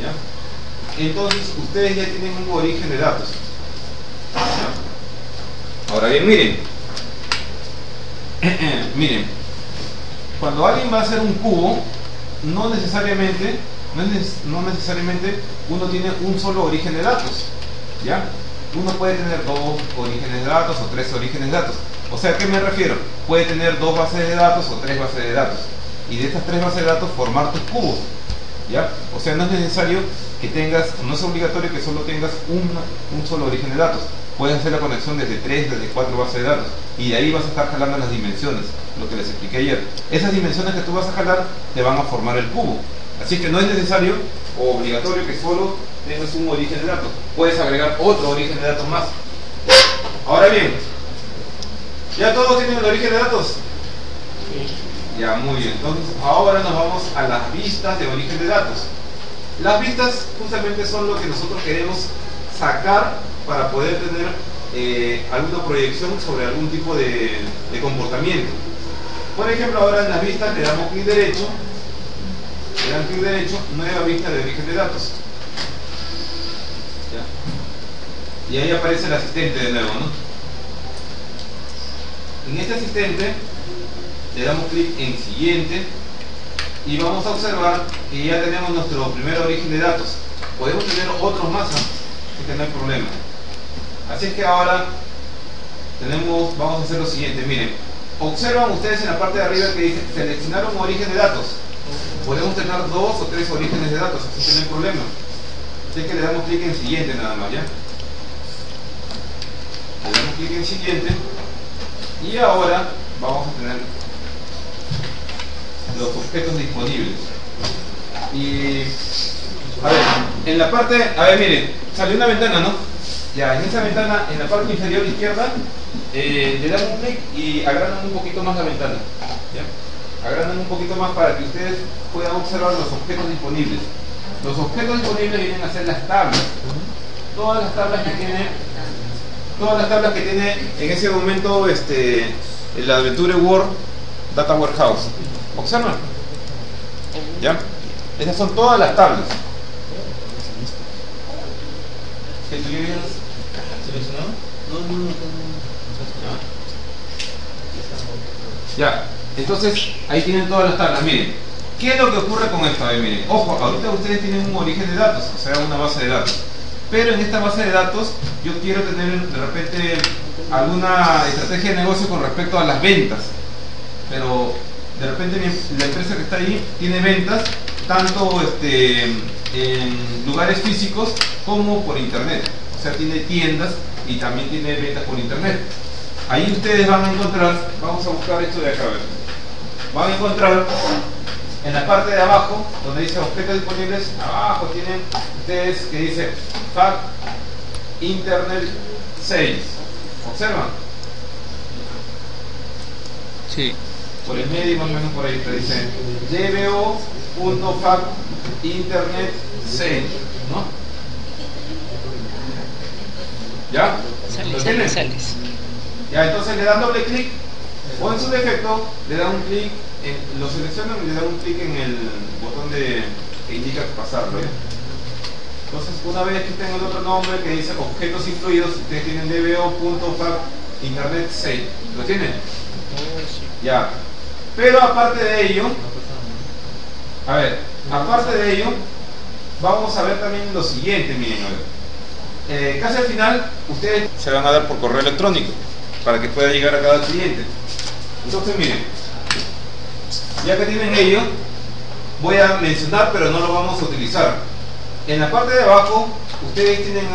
¿ya? Entonces ustedes ya tienen un origen de datos, ¿ya? Ahora bien, miren, miren, cuando alguien va a hacer un cubo, no necesariamente uno tiene un solo origen de datos, ¿ya? Uno puede tener dos orígenes de datos o tres orígenes de datos. O sea, ¿a qué me refiero? Puede tener dos bases de datos o tres bases de datos, y de estas tres bases de datos formar tus cubos, ¿ya? O sea, no es necesario que tengas, no es obligatorio que solo tengas un solo origen de datos. Puedes hacer la conexión desde 3, desde 4 bases de datos, y de ahí vas a estar jalando las dimensiones, lo que les expliqué ayer. Esas dimensiones que tú vas a jalar te van a formar el cubo. Así que no es necesario o obligatorio que solo tengas un origen de datos. Puedes agregar otro origen de datos más. Ahora bien, ¿ya todos tienen el origen de datos? Sí. Ya, muy bien. Entonces ahora nos vamos a las vistas de origen de datos. Las vistas justamente son lo que nosotros queremos sacar para poder tener alguna proyección sobre algún tipo de comportamiento. Por ejemplo, ahora en las vistas le damos clic derecho, nueva vista de origen de datos, ¿ya? Y ahí aparece el asistente de nuevo, ¿no? En este asistente le damos clic en siguiente y vamos a observar que ya tenemos nuestro primer origen de datos. Podemos tener otros más, así que no hay problema. Así es que ahora vamos a hacer lo siguiente. Miren, observan ustedes en la parte de arriba que dice seleccionar un origen de datos. Podemos tener dos o tres orígenes de datos, así que no hay problema. Así que le damos clic en siguiente nada más, ¿ya? Le damos clic en siguiente y ahora vamos a tener los objetos disponibles. Y a ver, en la parte, a ver, miren, salió una ventana, ¿no? Ya, en esa ventana, en la parte inferior izquierda, le dan un clic y agrandan un poquito más la ventana, ¿ya? Agrandan un poquito más para que ustedes puedan observar los objetos disponibles. Los objetos disponibles vienen a ser las tablas. Todas las tablas que tiene en ese momento el Adventure Word Data Warehouse. ¿Observan? ¿Ya? Esas son todas las tablas. ¿Que tú ya habías seleccionado? No. Ya, entonces ahí tienen todas las tablas. Miren, ¿qué es lo que ocurre con esto? A ver, miren, ojo, ahorita ustedes tienen un origen de datos, o sea, una base de datos. Pero en esta base de datos yo quiero tener de repente alguna estrategia de negocio con respecto a las ventas. Pero de repente la empresa que está ahí tiene ventas tanto en lugares físicos como por internet. O sea, tiene tiendas y también tiene ventas por internet. Ahí ustedes van a encontrar, vamos a buscar esto de acá, a ver. Van a encontrar en la parte de abajo, donde dice objetos disponibles, abajo tienen ustedes que dice FAQ Internet Sales. ¿Observan? Sí. Por el medio, más o menos por ahí, te dice dbo.FAQ Internet Sales, ¿no? ¿Ya? ¿Lo tienen? Sales. Ya, entonces le dan doble clic o en su defecto le dan un clic, lo seleccionan y le dan un clic en el botón que indica pasarlo, ¿ya? Entonces una vez que tengo el otro nombre que dice objetos incluidos, ustedes tienen dbo.FAQ Internet Sale. ¿Lo tienen? Ya. Pero aparte de ello, vamos a ver también lo siguiente, miren, a ver. Casi al final ustedes se van a dar por correo electrónico para que pueda llegar a cada cliente. Entonces miren, ya que tienen ello, voy a mencionar pero no lo vamos a utilizar. En la parte de abajo ustedes tienen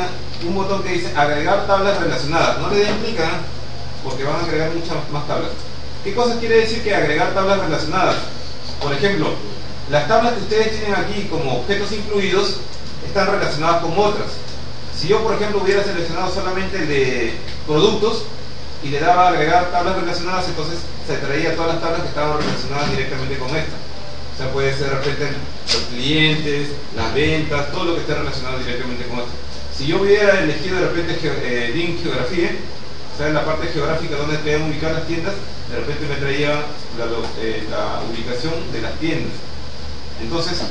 un botón que dice agregar tablas relacionadas. No le den clic, porque van a agregar muchas más tablas. ¿Qué cosa quiere decir que agregar tablas relacionadas? Por ejemplo, las tablas que ustedes tienen aquí como objetos incluidos están relacionadas con otras. Si yo, por ejemplo, hubiera seleccionado solamente el de productos y le daba a agregar tablas relacionadas, entonces se traía todas las tablas que estaban relacionadas directamente con esta. O sea, puede ser de repente los clientes, las ventas, todo lo que esté relacionado directamente con esto. Si yo hubiera elegido de repente DIN geografía, o sea, en la parte geográfica donde quedan ubicadas las tiendas, de repente me traía la ubicación de las tiendas. Entonces,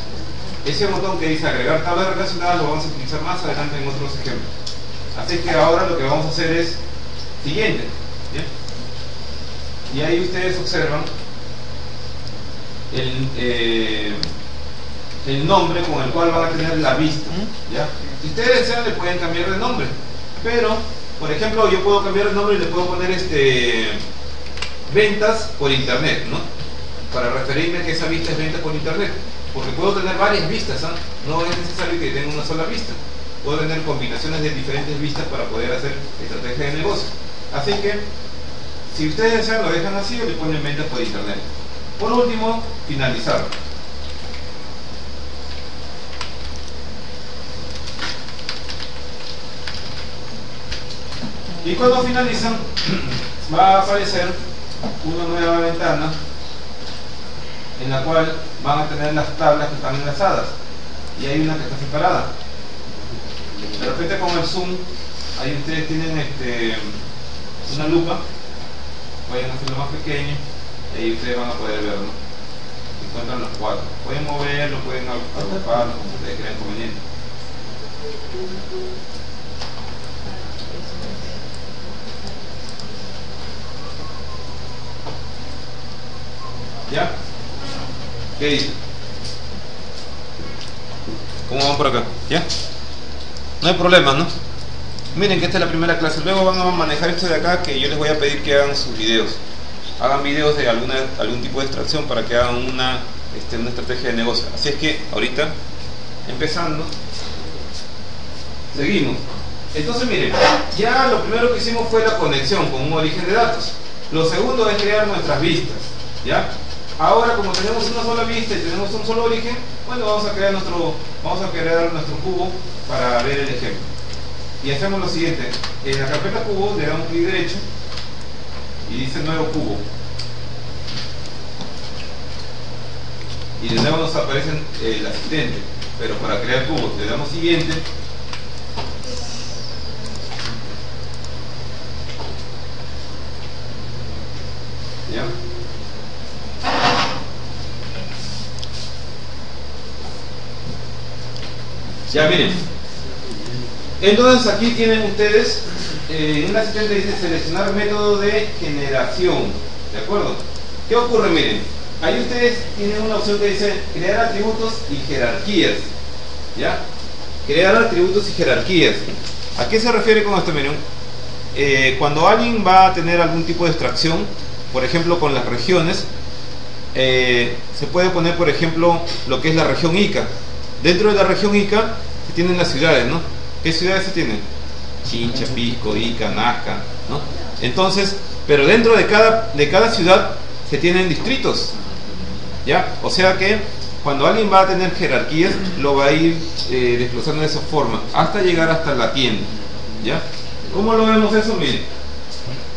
ese botón que dice agregar tablas relacionadas lo vamos a utilizar más adelante en otros ejemplos. Así que ahora lo que vamos a hacer es siguiente, ¿bien? Y ahí ustedes observan el nombre con el cual van a tener la vista, ¿ya? Si ustedes desean le pueden cambiar de nombre, pero por ejemplo yo puedo cambiar el nombre y le puedo poner ventas por internet, ¿no? Para referirme a que esa vista es ventas por internet, porque puedo tener varias vistas, ¿eh? No es necesario que tenga una sola vista, puedo tener combinaciones de diferentes vistas para poder hacer estrategia de negocio. Así que si ustedes desean lo dejan así o le ponen ventas por internet. Por último, finalizar. Y cuando finalizan va a aparecer una nueva ventana en la cual van a tener las tablas que están enlazadas y hay una que está separada. De repente con el zoom ahí ustedes tienen una lupa, pueden hacerlo más pequeño y ahí ustedes van a poder verlo. Encuentran los cuatro, pueden moverlo, pueden agruparlo como ustedes crean conveniente. ¿Ya? ¿Qué dice? ¿Cómo van por acá? ¿Ya? No hay problema, ¿no? Miren que esta es la primera clase. Luego van a manejar esto de acá, que yo les voy a pedir que hagan sus videos. Hagan videos de algún tipo de extracción para que hagan una estrategia de negocio. Así es que ahorita, empezando, seguimos. Entonces miren, ya lo primero que hicimos fue la conexión con un origen de datos. Lo segundo es crear nuestras vistas, ¿ya? Ahora, como tenemos una sola vista y tenemos un solo origen, bueno, vamos a crear nuestro cubo para ver el ejemplo. Y hacemos lo siguiente: en la carpeta cubo le damos clic derecho y dice nuevo cubo. Y de nuevo nos aparece el asistente, pero para crear cubos le damos siguiente. ¿Ya? Ya miren, entonces aquí tienen ustedes en el asistente dice seleccionar método de generación, ¿de acuerdo? ¿Qué ocurre? Miren, ahí ustedes tienen una opción que dice crear atributos y jerarquías, ¿ya? Crear atributos y jerarquías. ¿A qué se refiere con esto? Miren, cuando alguien va a tener algún tipo de extracción, por ejemplo con las regiones, se puede poner por ejemplo lo que es la región Ica. Dentro de la región Ica se tienen las ciudades, ¿no? ¿Qué ciudades se tienen? Chincha, Pisco, Ica, Nazca, ¿no? Entonces, pero dentro de cada ciudad se tienen distritos, ¿ya? O sea que cuando alguien va a tener jerarquías, lo va a ir desglosando de esa forma, hasta llegar hasta la tienda, ¿ya? ¿Cómo lo vemos eso? Miren,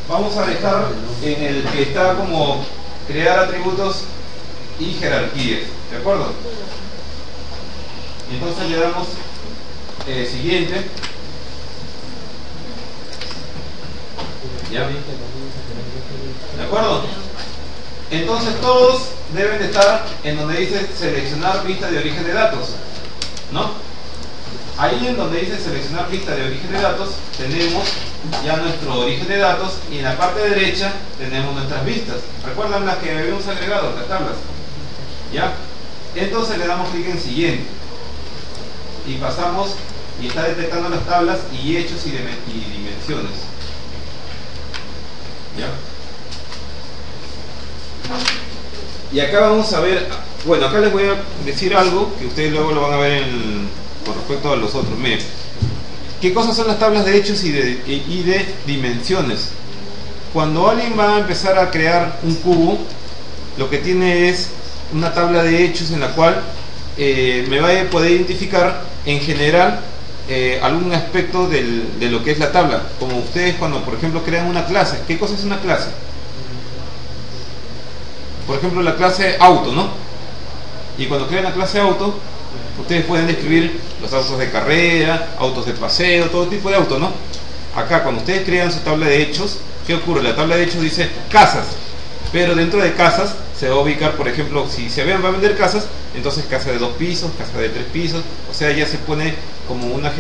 vamos a dejar en el que está como crear atributos y jerarquías, ¿de acuerdo? Entonces le damos siguiente. ¿Ya? ¿De acuerdo? Entonces todos deben de estar en donde dice seleccionar vista de origen de datos, ¿no? Ahí en donde dice seleccionar vista de origen de datos tenemos ya nuestro origen de datos y en la parte derecha tenemos nuestras vistas. ¿Recuerdan las que habíamos agregado, las tablas? ¿Ya? Entonces le damos clic en siguiente y pasamos y está detectando las tablas y hechos y dimensiones. ¿Ya? Y acá vamos a ver, bueno, acá les voy a decir algo que ustedes luego lo van a ver con respecto a los otros. Miren, ¿qué cosas son las tablas de hechos y de dimensiones? Cuando alguien va a empezar a crear un cubo, lo que tiene es una tabla de hechos en la cual me va a poder identificar en general algún aspecto de lo que es la tabla. Como ustedes cuando por ejemplo crean una clase, ¿qué cosa es una clase? Por ejemplo la clase auto, ¿no? Y cuando crean la clase auto, ustedes pueden describir los autos de carrera, autos de paseo, todo tipo de autos, ¿no? Acá cuando ustedes crean su tabla de hechos, ¿qué ocurre? La tabla de hechos dice casas, Pero dentro de casas se va a ubicar, por ejemplo, si se va a vender casas, entonces casa de 2 pisos, casa de 3 pisos, o sea, ya se pone como una